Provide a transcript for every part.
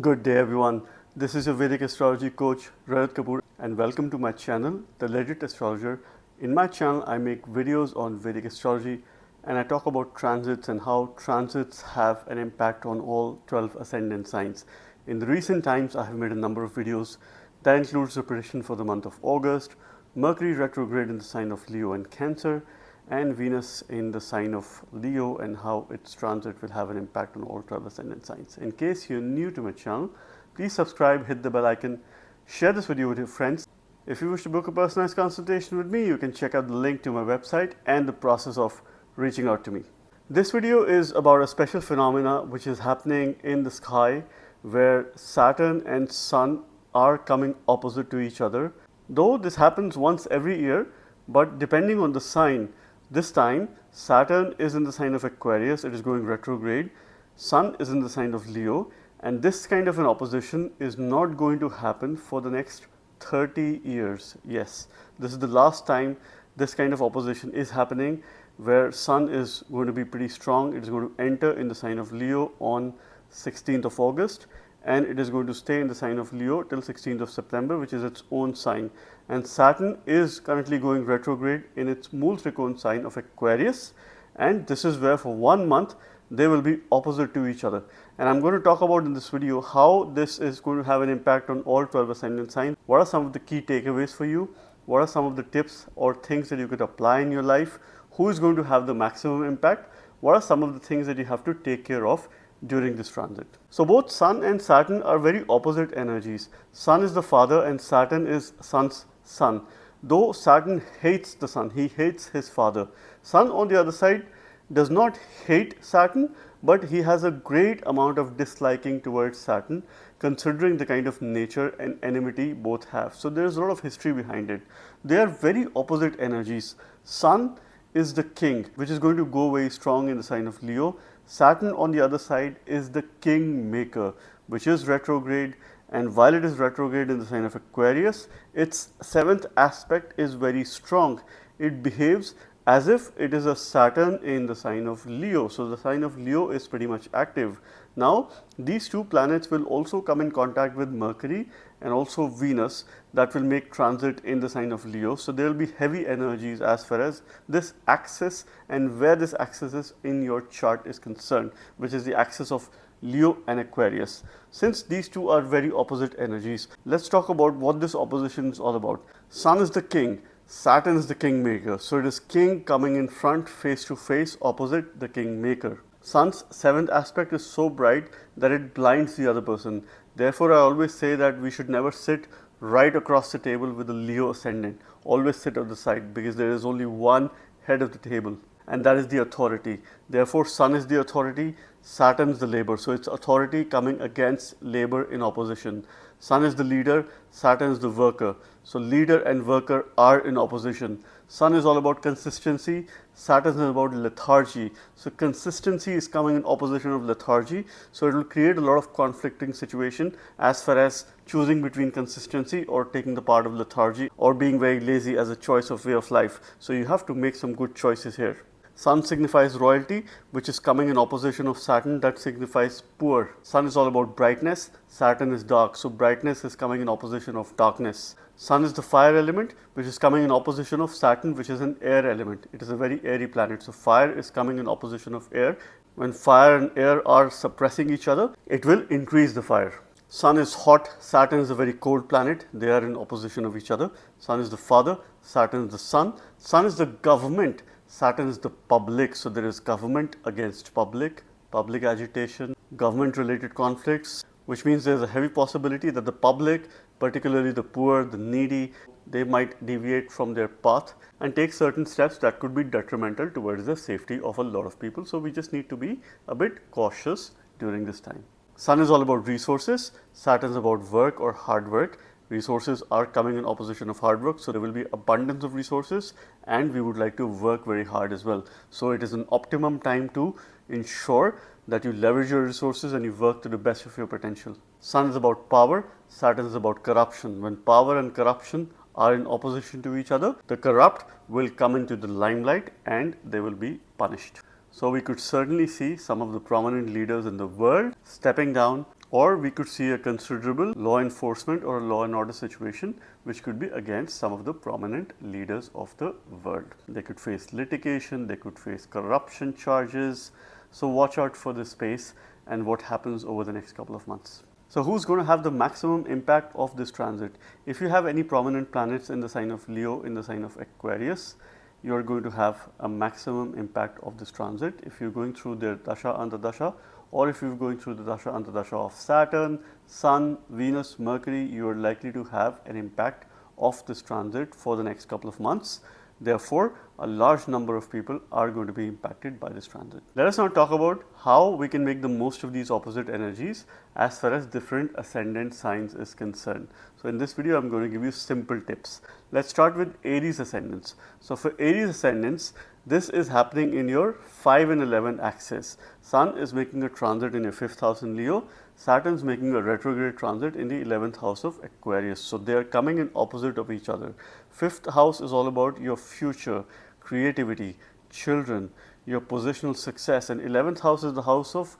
Good day everyone, this is your Vedic astrology coach Rajat Kapoor and welcome to my channel, The Legit Astrologer. In my channel I make videos on Vedic astrology and I talk about transits and how transits have an impact on all 12 ascendant signs. In the recent times I have made a number of videos that includes the prediction for the month of August, Mercury retrograde in the sign of Leo and Cancer, and Venus in the sign of Leo and how its transit will have an impact on all 12 ascendant signs. In case you're new to my channel, please subscribe, hit the bell icon, share this video with your friends. If you wish to book a personalized consultation with me, you can check out the link to my website and the process of reaching out to me. This video is about a special phenomena which is happening in the sky where Saturn and Sun are coming opposite to each other. Though this happens once every year, but depending on the sign, this time Saturn is in the sign of Aquarius, it is going retrograde, Sun is in the sign of Leo, and this kind of an opposition is not going to happen for the next 30 years. Yes, this is the last time this kind of opposition is happening where Sun is going to be pretty strong. It is going to enter in the sign of Leo on 16th of August and it is going to stay in the sign of Leo till 16th of September, which is its own sign. And Saturn is currently going retrograde in its Mool Trikon sign of Aquarius, and this is where for 1 month they will be opposite to each other. And I'm going to talk about in this video how this is going to have an impact on all 12 ascendant signs. What are some of the key takeaways for you? What are some of the tips or things that you could apply in your life? Who is going to have the maximum impact? What are some of the things that you have to take care of during this transit? So both Sun and Saturn are very opposite energies. Sun is the father and Saturn is Sun's son. Though Saturn hates the Sun, he hates his father. Sun on the other side does not hate Saturn, but he has a great amount of disliking towards Saturn considering the kind of nature and enmity both have. So there is a lot of history behind it. They are very opposite energies. Sun is the king, which is going to go very strong in the sign of Leo. Saturn on the other side is the king maker, which is retrograde, and while it is retrograde in the sign of Aquarius, its 7th aspect is very strong. It behaves as if it is a Saturn in the sign of Leo. So the sign of Leo is pretty much active. Now these two planets will also come in contact with Mercury and also Venus that will make transit in the sign of Leo. So there will be heavy energies as far as this axis and where this axis is in your chart is concerned, which is the axis of Leo and Aquarius. Since these two are very opposite energies, let's talk about what this opposition is all about. Sun is the king, Saturn is the king maker. So it is king coming in front face to face opposite the king maker. Sun's 7th aspect is so bright that it blinds the other person. Therefore, I always say that we should never sit right across the table with a Leo ascendant. Always sit on the side because there is only one head of the table, and that is the authority. Therefore, Sun is the authority, Saturn is the labor. So it's authority coming against labor in opposition. Sun is the leader, Saturn is the worker. So leader and worker are in opposition. Sun is all about consistency, Saturn is about lethargy. So consistency is coming in opposition of lethargy. So it will create a lot of conflicting situation as far as choosing between consistency or taking the part of lethargy or being very lazy as a choice of way of life. So you have to make some good choices here. Sun signifies royalty, which is coming in opposition of Saturn, that signifies poor. Sun is all about brightness, Saturn is dark. So brightness is coming in opposition of darkness. Sun is the fire element, which is coming in opposition of Saturn, which is an air element. It is a very airy planet. So fire is coming in opposition of air. When fire and air are suppressing each other, it will increase the fire. Sun is hot, Saturn is a very cold planet. They are in opposition of each other. Sun is the father, Saturn is the son. Sun is the government, Saturn is the public. So there is government against public, public agitation, government related conflicts, which means there is a heavy possibility that the public, particularly the poor, the needy, they might deviate from their path and take certain steps that could be detrimental towards the safety of a lot of people. So we just need to be a bit cautious during this time. Sun is all about resources, Saturn is about work or hard work. Resources are coming in opposition of hard work, so there will be abundance of resources and we would like to work very hard as well. So it is an optimum time to ensure that you leverage your resources and you work to the best of your potential. Sun is about power, Saturn is about corruption. When power and corruption are in opposition to each other, the corrupt will come into the limelight and they will be punished. So we could certainly see some of the prominent leaders in the world stepping down or we could see a considerable law enforcement or a law and order situation which could be against some of the prominent leaders of the world. They could face litigation, they could face corruption charges. So watch out for this space and what happens over the next couple of months. So who's going to have the maximum impact of this transit? If you have any prominent planets in the sign of Leo, in the sign of Aquarius, you are going to have a maximum impact of this transit. If you're going through their dasha antardasha, or if you're going through the dasha antardasha of Saturn, Sun, Venus, Mercury, you are likely to have an impact of this transit for the next couple of months. Therefore, a large number of people are going to be impacted by this transit. Let us now talk about how we can make the most of these opposite energies as far as different ascendant signs is concerned. So, in this video, I am going to give you simple tips. Let's start with Aries ascendants. So, for Aries ascendants, this is happening in your 5 and 11 axis. Sun is making a transit in your 5th house in Leo. Saturn is making a retrograde transit in the 11th house of Aquarius. So, they are coming in opposite of each other. 5th house is all about your future, creativity, children, your positional success, and 11th house is the house of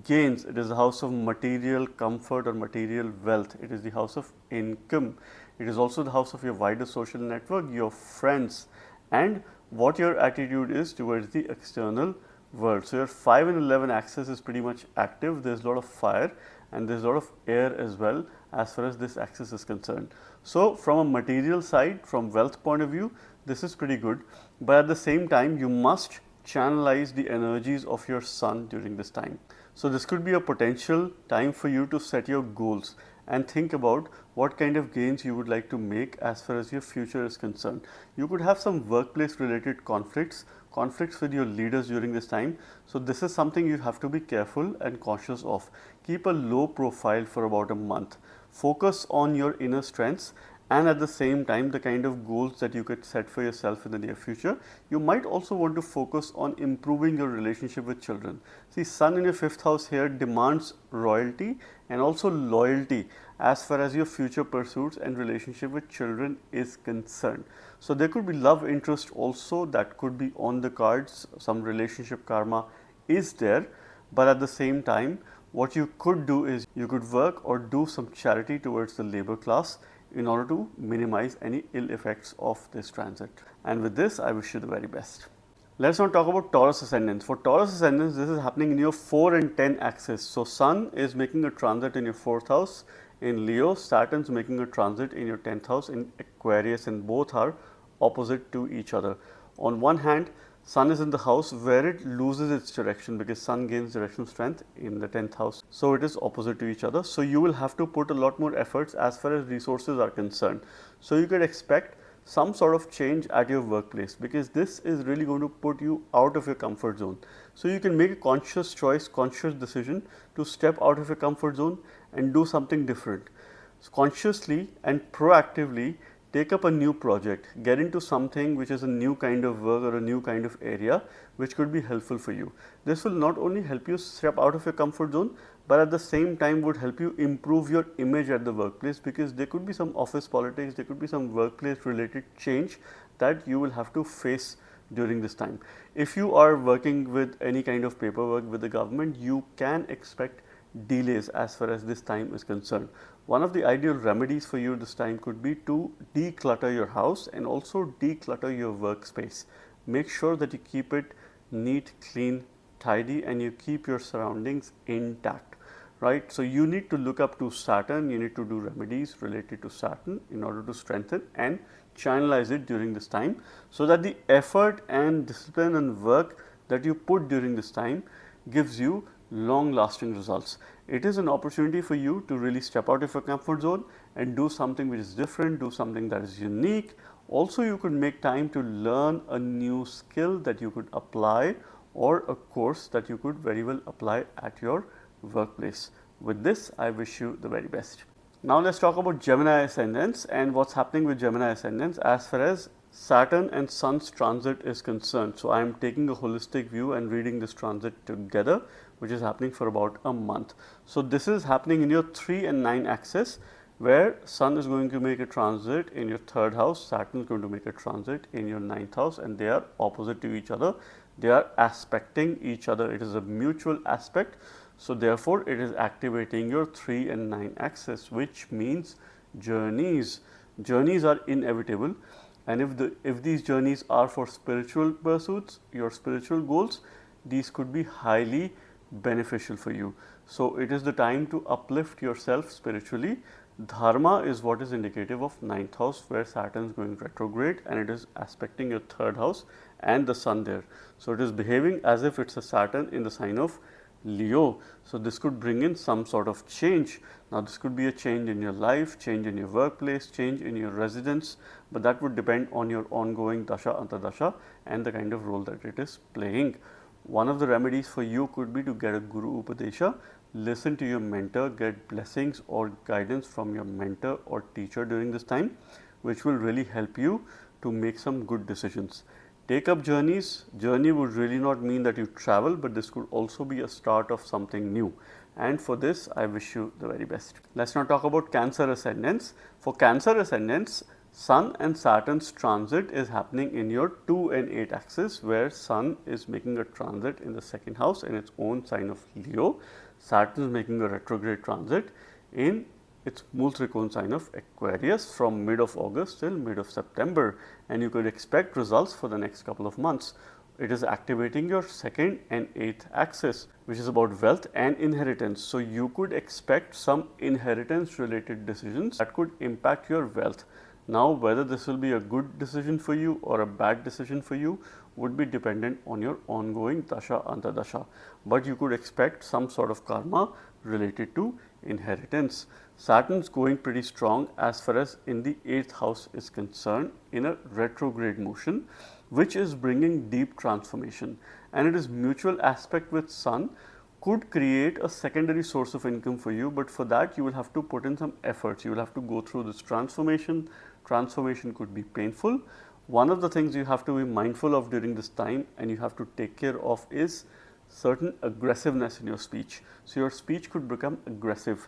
gains. It is the house of material comfort or material wealth. It is the house of income. It is also the house of your wider social network, your friends, and what your attitude is towards the external world. So, your 5 and 11 axis is pretty much active. There is a lot of fire and there is a lot of air as well as far as this axis is concerned. So, from a material side, from wealth point of view, this is pretty good, but at the same time you must channelize the energies of your sun during this time. So, this could be a potential time for you to set your goals and think about what kind of gains you would like to make as far as your future is concerned. You could have some workplace related conflicts with your leaders during this time. So, this is something you have to be careful and cautious of. Keep a low profile for about a month. Focus on your inner strengths and at the same time the kind of goals that you could set for yourself in the near future. You might also want to focus on improving your relationship with children. See, Sun in your 5th house here demands royalty and also loyalty as far as your future pursuits and relationship with children is concerned. So, there could be love interest also that could be on the cards, some relationship karma is there, but at the same time what you could do is you could work or do some charity towards the labor class in order to minimize any ill effects of this transit. And with this, I wish you the very best. Let's now talk about Taurus ascendants. For Taurus ascendants, this is happening in your 4 and 10 axis. So, Sun is making a transit in your 4th house in Leo, Saturn is making a transit in your 10th house in Aquarius, and both are opposite to each other. On one hand, Sun is in the house where it loses its direction because Sun gains directional strength in the 10th house. So, it is opposite to each other. So, you will have to put a lot more efforts as far as resources are concerned. So, you could expect some sort of change at your workplace because this is really going to put you out of your comfort zone. So, you can make a conscious choice, conscious decision to step out of your comfort zone and do something different. So, consciously and proactively take up a new project, get into something which is a new kind of work or a new kind of area which could be helpful for you. This will not only help you step out of your comfort zone, but at the same time would help you improve your image at the workplace because there could be some office politics, there could be some workplace related change that you will have to face during this time. If you are working with any kind of paperwork with the government, you can expect delays as far as this time is concerned. One of the ideal remedies for you this time could be to declutter your house and also declutter your workspace. Make sure that you keep it neat, clean, tidy, and you keep your surroundings intact, right? So, you need to look up to Saturn, you need to do remedies related to Saturn in order to strengthen and channelize it during this time, so that the effort and discipline and work that you put during this time gives you long lasting results. It is an opportunity for you to really step out of your comfort zone and do something which is different, do something that is unique. Also, you could make time to learn a new skill that you could apply or a course that you could very well apply at your workplace. With this, I wish you the very best. Now, let's talk about Gemini ascendants and what's happening with Gemini ascendants as far as Saturn and Sun's transit is concerned. So, I am taking a holistic view and reading this transit together, which is happening for about a month. So, this is happening in your 3 and 9 axis, where Sun is going to make a transit in your 3rd house, Saturn is going to make a transit in your 9th house, and they are opposite to each other. They are aspecting each other. It is a mutual aspect. So therefore, it is activating your 3 and 9 axis, which means journeys. Journeys are inevitable, and if these journeys are for spiritual pursuits, your spiritual goals, these could be highly beneficial for you. So it is the time to uplift yourself spiritually. Dharma is what is indicative of 9th house, where Saturn is going retrograde and it is aspecting your 3rd house and the sun there. So it is behaving as if it's a Saturn in the sign of Leo. So this could bring in some sort of change. Now this could be a change in your life, change in your workplace, change in your residence, but that would depend on your ongoing dasha, antardasha, and the kind of role that it is playing. One of the remedies for you could be to get a Guru Upadesha, listen to your mentor, get blessings or guidance from your mentor or teacher during this time, which will really help you to make some good decisions. Take up journeys. Journey would really not mean that you travel, but this could also be a start of something new. And for this, I wish you the very best. Let's now talk about Cancer Ascendants. For Cancer Ascendants, Sun and Saturn's transit is happening in your 2 and 8 axis, where Sun is making a transit in the 2nd house in its own sign of Leo. Saturn is making a retrograde transit in its Mool Trikon sign of Aquarius from mid of August till mid of September, and you could expect results for the next couple of months. It is activating your 2nd and 8th axis, which is about wealth and inheritance. So you could expect some inheritance related decisions that could impact your wealth. Now, whether this will be a good decision for you or a bad decision for you would be dependent on your ongoing dasha, antardasha, but you could expect some sort of karma related to inheritance. Saturn is going pretty strong as far as in the 8th house is concerned in a retrograde motion, which is bringing deep transformation, and it is mutual aspect with Sun, could create a secondary source of income for you, but for that you will have to put in some efforts. You will have to go through this transformation. Transformation could be painful. One of the things you have to be mindful of during this time and you have to take care of is certain aggressiveness in your speech. So your speech could become aggressive,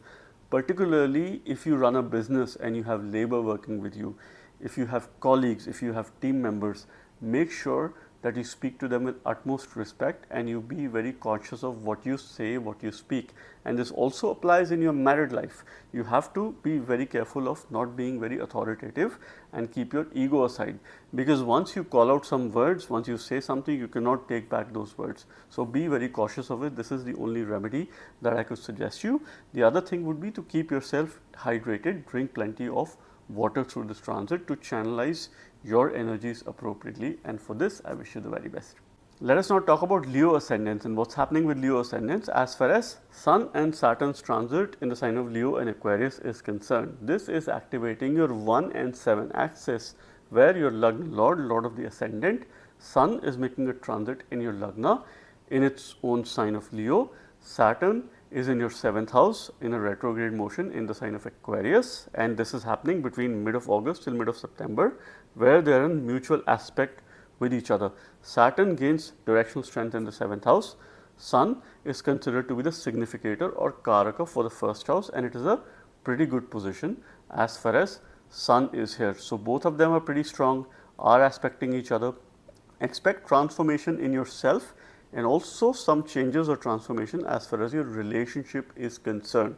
particularly if you run a business and you have labor working with you. If you have colleagues, if you have team members, make sure that you speak to them with utmost respect and you be very conscious of what you say, what you speak. And this also applies in your married life. You have to be very careful of not being very authoritative and keep your ego aside, because once you call out some words, once you say something, you cannot take back those words. So be very cautious of it. This is the only remedy that I could suggest you. The other thing would be to keep yourself hydrated, drink plenty of water through this transit to channelize your energies appropriately, and for this I wish you the very best. Let us now talk about Leo Ascendants and what's happening with Leo Ascendants as far as Sun and Saturn's transit in the sign of Leo and Aquarius is concerned. This is activating your 1 and 7 axis, where your Lagna Lord of the Ascendant, Sun is making a transit in your Lagna in its own sign of Leo. Saturn is in your 7th house in a retrograde motion in the sign of Aquarius, and this is happening between mid of August till mid of September, where they are in mutual aspect with each other. Saturn gains directional strength in the 7th house. Sun is considered to be the significator or karaka for the 1st house, and it is a pretty good position as far as Sun is here. So both of them are pretty strong, are aspecting each other. Expect transformation in yourself and also some changes or transformation as far as your relationship is concerned.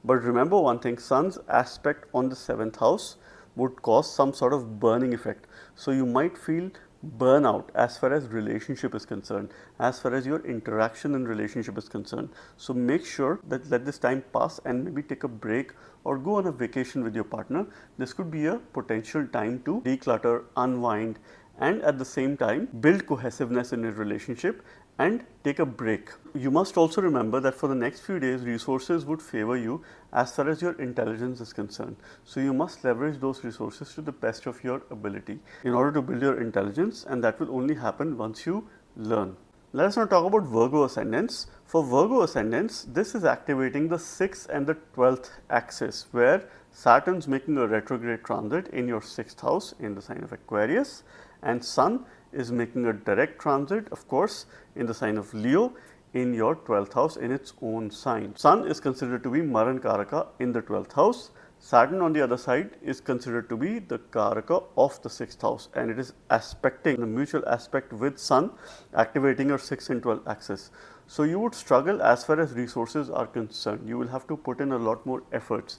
But remember one thing, Sun's aspect on the 7th house would cause some sort of burning effect. So you might feel burnout as far as relationship is concerned, as far as your interaction in relationship is concerned. So make sure that let this time pass and maybe take a break or go on a vacation with your partner. This could be a potential time to declutter, unwind, and at the same time build cohesiveness in your relationship and take a break. You must also remember that for the next few days, resources would favor you as far as your intelligence is concerned. So you must leverage those resources to the best of your ability in order to build your intelligence, and that will only happen once you learn. Let us now talk about Virgo Ascendants. For Virgo Ascendants, this is activating the 6th and the 12th axis, where Saturn is making a retrograde transit in your 6th house in the sign of Aquarius, and Sun is making a direct transit, of course, in the sign of Leo in your 12th house in its own sign. Sun is considered to be Maran Karaka in the 12th house. Saturn on the other side is considered to be the Karaka of the 6th house, and it is aspecting the mutual aspect with Sun, activating your 6th and 12th axis. So you would struggle as far as resources are concerned. You will have to put in a lot more efforts.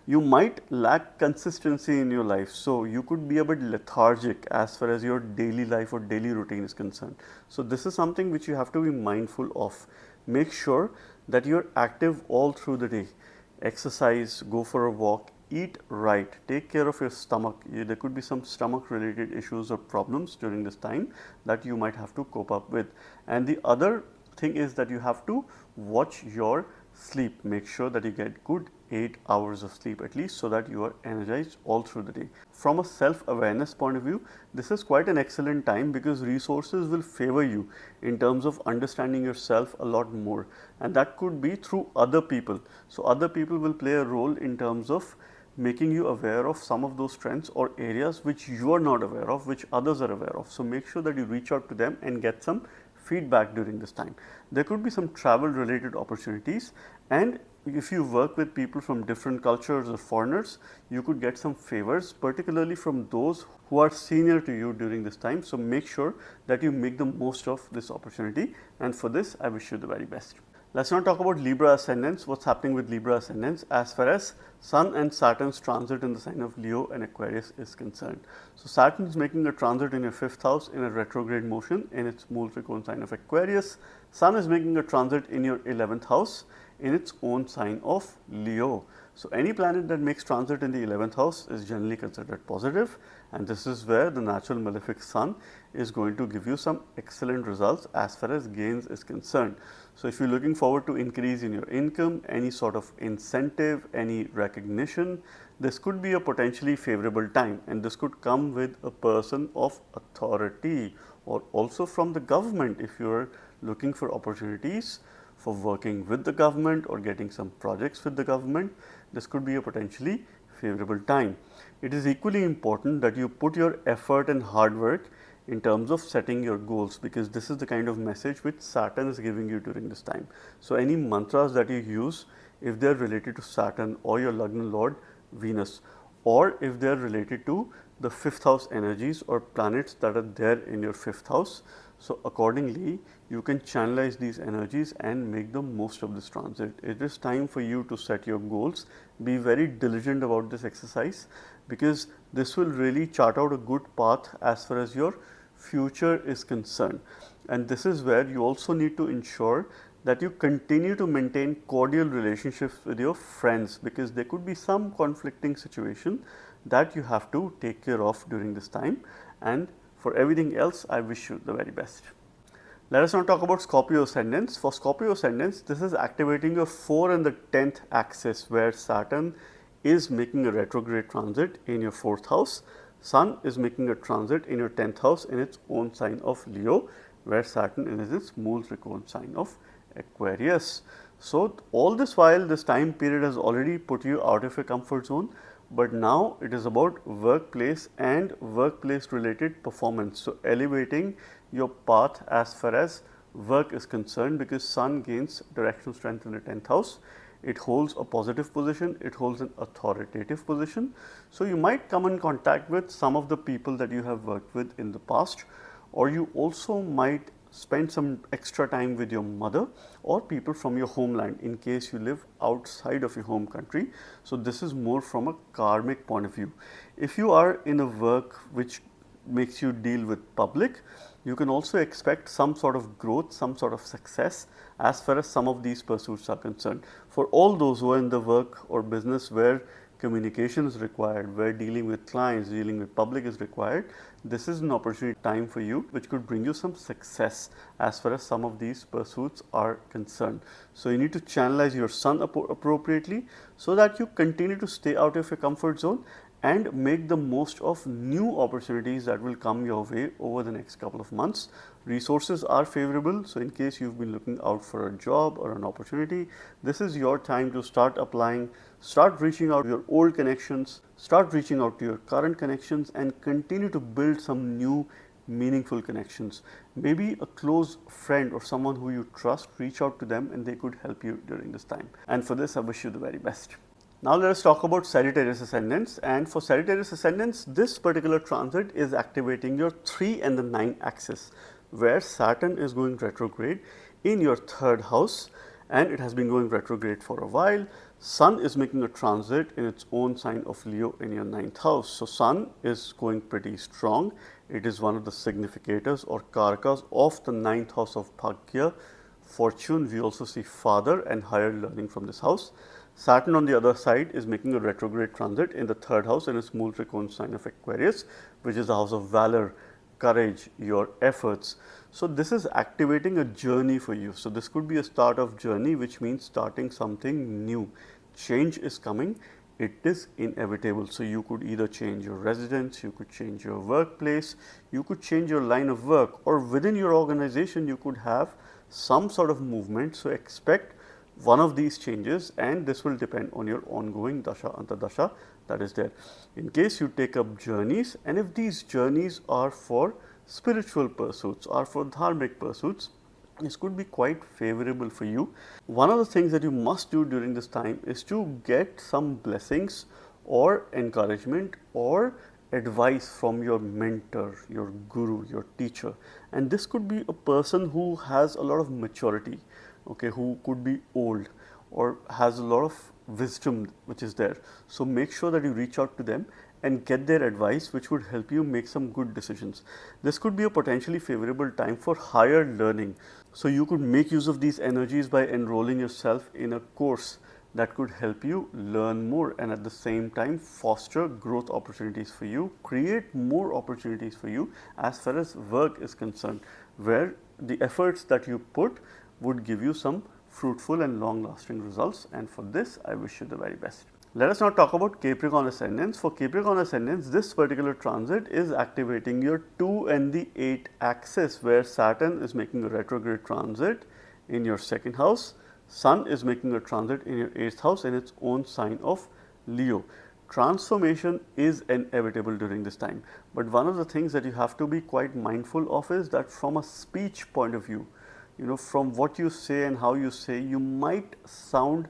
You might lack consistency in your life, so you could be a bit lethargic as far as your daily life or daily routine is concerned. So this is something which you have to be mindful of. Make sure that you're active all through the day. Exercise, go for a walk, eat right, take care of your stomach. There could be some stomach related issues or problems during this time that you might have to cope up with. And the other thing is that you have to watch your sleep. Make sure that you get good 8 hours of sleep at least, so that you are energized all through the day. From a self-awareness point of view, this is quite an excellent time because resources will favor you in terms of understanding yourself a lot more, and that could be through other people. So other people will play a role in terms of making you aware of some of those trends or areas which you are not aware of, which others are aware of. So make sure that you reach out to them and get some feedback during this time. There could be some travel related opportunities, and if you work with people from different cultures or foreigners, you could get some favors, particularly from those who are senior to you during this time. So make sure that you make the most of this opportunity, and for this I wish you the very best. Let's now talk about Libra ascendants. What's happening with Libra ascendants as far as Sun and Saturn's transit in the sign of Leo and Aquarius is concerned. So Saturn is making a transit in your 5th house in a retrograde motion in its Mool Trikona sign of Aquarius. Sun is making a transit in your 11th house in its own sign of Leo. So any planet that makes transit in the 11th house is generally considered positive, and this is where the natural malefic Sun is going to give you some excellent results as far as gains is concerned. So if you're looking forward to increase in your income, any sort of incentive, any recognition, this could be a potentially favorable time, and this could come with a person of authority or also from the government if you're looking for opportunities for working with the government or getting some projects with the government. This could be a potentially favorable time. It is equally important that you put your effort and hard work in terms of setting your goals, because this is the kind of message which Saturn is giving you during this time. So any mantras that you use, if they are related to Saturn or your Lagna Lord Venus, or if they are related to the 5th house energies or planets that are there in your 5th house, so accordingly you can channelize these energies and make the most of this transit. It is time for you to set your goals. Be very diligent about this exercise, because this will really chart out a good path as far as your future is concerned. And this is where you also need to ensure that you continue to maintain cordial relationships with your friends, because there could be some conflicting situation that you have to take care of during this time. And for everything else, I wish you the very best. Let us now talk about Scorpio ascendants. For Scorpio ascendants, this is activating your 4 and the 10th axis, where Saturn is making a retrograde transit in your 4th house. Sun is making a transit in your 10th house in its own sign of Leo, where Saturn is its Mool Trikona sign of Aquarius. So all this while, this time period has already put you out of your comfort zone, but now it is about workplace and workplace related performance. So elevating your path as far as work is concerned, because Sun gains directional strength in the 10th house. It holds a positive position, it holds an authoritative position. So you might come in contact with some of the people that you have worked with in the past, or you also might spend some extra time with your mother or people from your homeland in case you live outside of your home country. So this is more from a karmic point of view. If you are in a work which makes you deal with public, you can also expect some sort of growth, some sort of success as far as some of these pursuits are concerned. For all those who are in the work or business where communication is required, where dealing with clients, dealing with public is required, this is an opportunity time for you which could bring you some success as far as some of these pursuits are concerned. So you need to channelize your Sun appropriately so that you continue to stay out of your comfort zone and make the most of new opportunities that will come your way over the next couple of months. Resources are favorable, so in case you've been looking out for a job or an opportunity, this is your time to start applying, start reaching out to your old connections, start reaching out to your current connections, and continue to build some new meaningful connections. Maybe a close friend or someone who you trust, reach out to them and they could help you during this time. And for this, I wish you the very best. Now let us talk about Sagittarius ascendants, and for Sagittarius ascendants, this particular transit is activating your 3 and the 9 axis, where Saturn is going retrograde in your 3rd house, and it has been going retrograde for a while. Sun is making a transit in its own sign of Leo in your 9th house. So Sun is going pretty strong. It is one of the significators or karakas of the 9th house of Bhagya, fortune. We also see father and higher learning from this house. Saturn on the other side is making a retrograde transit in the 3rd house in its Mool Trikona sign of Aquarius, which is the house of valor, courage, your efforts. So this is activating a journey for you. So this could be a start of journey, which means starting something new. Change is coming. It is inevitable. So you could either change your residence, you could change your workplace, you could change your line of work, or within your organization you could have some sort of movement. So expect one of these changes, and this will depend on your ongoing dasha antardasha that is there. In case you take up journeys, and if these journeys are for spiritual pursuits or for dharmic pursuits, this could be quite favorable for you. One of the things that you must do during this time is to get some blessings or encouragement or advice from your mentor, your guru, your teacher. And this could be a person who has a lot of maturity, okay, who could be old or has a lot of wisdom which is there. So make sure that you reach out to them and get their advice, which would help you make some good decisions. This could be a potentially favorable time for higher learning. So you could make use of these energies by enrolling yourself in a course that could help you learn more and at the same time foster growth opportunities for you, create more opportunities for you as far as work is concerned, where the efforts that you put would give you some fruitful and long lasting results, and for this I wish you the very best. Let us now talk about Capricorn Ascendants. For Capricorn Ascendants, this particular transit is activating your 2 and the 8 axis, where Saturn is making a retrograde transit in your 2nd house, Sun is making a transit in your 8th house in its own sign of Leo. Transformation is inevitable during this time, but one of the things that you have to be quite mindful of is that from a speech point of view, from what you say and how you say, you might sound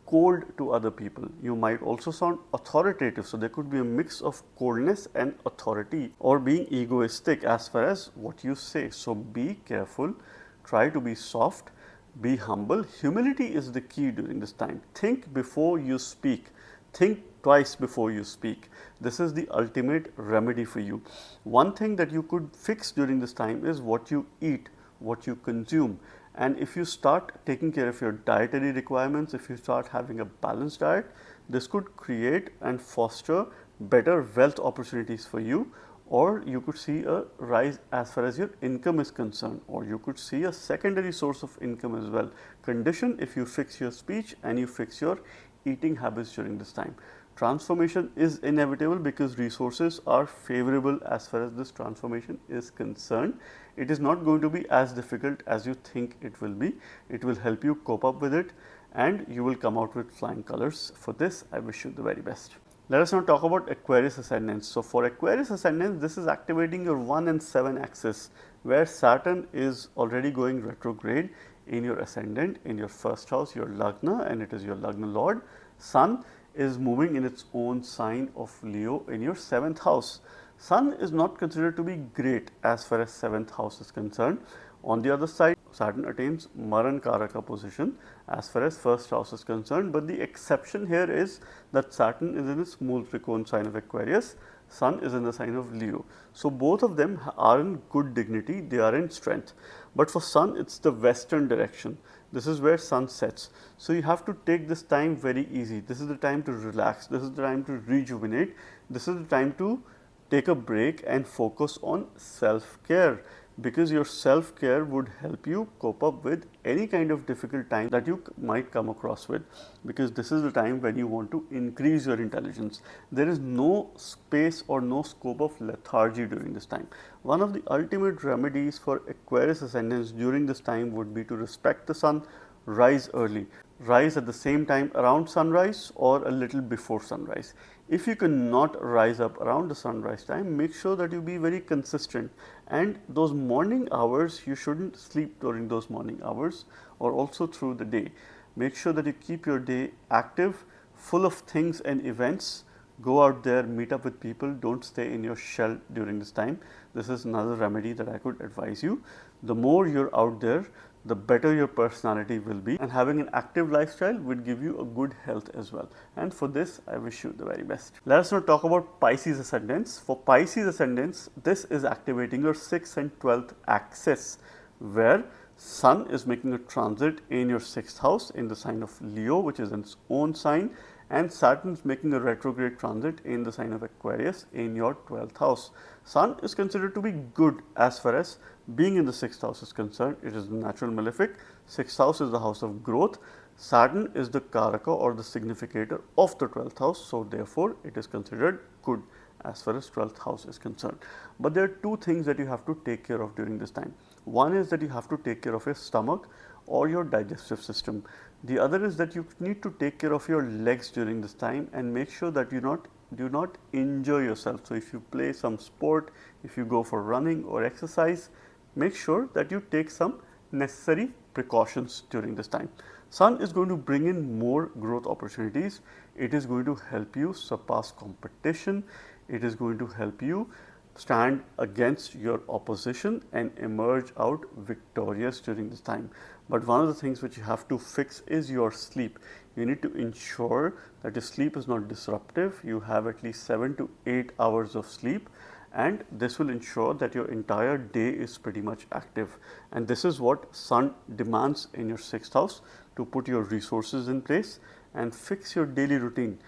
cold to other people. You might also sound authoritative. So there could be a mix of coldness and authority, or being egoistic as far as what you say. So be careful, try to be soft, be humble. Humility is the key during this time. Think before you speak. Think twice before you speak. This is the ultimate remedy for you. One thing that you could fix during this time is what you eat, what you consume. And if you start taking care of your dietary requirements, if you start having a balanced diet, this could create and foster better wealth opportunities for you, or you could see a rise as far as your income is concerned, or you could see a secondary source of income as well. Condition if you fix your speech and you fix your eating habits during this time. Transformation is inevitable because resources are favorable as far as this transformation is concerned. It is not going to be as difficult as you think it will be. It will help you cope up with it and you will come out with flying colors. For this, I wish you the very best. Let us now talk about Aquarius Ascendants. So for Aquarius Ascendants, this is activating your 1 and 7 axis, where Saturn is already going retrograde in your ascendant, in your 1st house, your Lagna, and it is your Lagna Lord. Sun is moving in its own sign of Leo in your 7th house. Sun is not considered to be great as far as 7th house is concerned. On the other side, Saturn attains Maran Karaka position as far as 1st house is concerned, but the exception here is that Saturn is in its Mool Trikona sign of Aquarius, Sun is in the sign of Leo. So both of them are in good dignity, they are in strength. But for Sun, it's the western direction. This is where Sun sets. So you have to take this time very easy. This is the time to relax. This is the time to rejuvenate. This is the time to take a break and focus on self-care, because your self-care would help you cope up with any kind of difficult time that you might come across with, because this is the time when you want to increase your intelligence. There is no space or no scope of lethargy during this time. One of the ultimate remedies for Aquarius Ascendants during this time would be to respect the Sun, rise early, rise at the same time around sunrise or a little before sunrise. If you cannot rise up around the sunrise time, make sure that you be very consistent, and those morning hours, you shouldn't sleep during those morning hours or also through the day. Make sure that you keep your day active, full of things and events. Go out there, meet up with people, don't stay in your shell during this time. This is another remedy that I could advise you. The more you're out there, the better your personality will be, and having an active lifestyle would give you a good health as well. And for this, I wish you the very best. Let us now talk about Pisces Ascendants. For Pisces Ascendants, this is activating your 6th and 12th axis, where Sun is making a transit in your 6th house in the sign of Leo, which is its own sign, and Saturn is making a retrograde transit in the sign of Aquarius in your 12th house. Sun is considered to be good as far as being in the 6th house is concerned. It is the natural malefic. 6th house is the house of growth. Saturn is the Karaka or the significator of the 12th house, so therefore it is considered good as far as 12th house is concerned. But there are two things that you have to take care of during this time. One is that you have to take care of your stomach or your digestive system. The other is that you need to take care of your legs during this time and make sure that you do not injure yourself. So if you play some sport, if you go for running or exercise, make sure that you take some necessary precautions during this time. Sun is going to bring in more growth opportunities. It is going to help you surpass competition. It is going to help you stand against your opposition and emerge out victorious during this time. But one of the things which you have to fix is your sleep. You need to ensure that your sleep is not disruptive. You have at least 7 to 8 hours of sleep, and this will ensure that your entire day is pretty much active. And this is what Sun demands in your 6th house, to put your resources in place and fix your daily routine.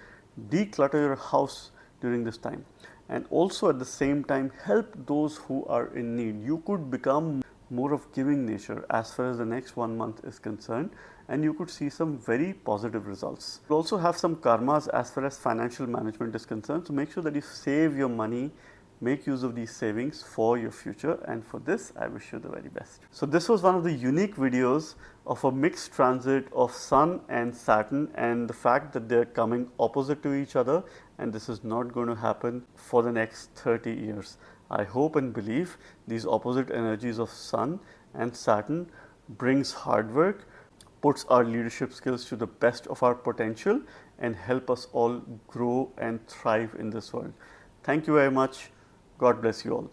Declutter your house during this time, and also at the same time help those who are in need. You could become more of giving nature as far as the next 1 month is concerned, and you could see some very positive results. You also have some karmas as far as financial management is concerned, so make sure that you save your money, make use of these savings for your future, and for this I wish you the very best. So this was one of the unique videos of a mixed transit of Sun and Saturn, and the fact that they are coming opposite to each other, and this is not going to happen for the next 30 years. I hope and believe these opposite energies of Sun and Saturn brings hard work, puts our leadership skills to the best of our potential, and help us all grow and thrive in this world. Thank you very much. God bless you all.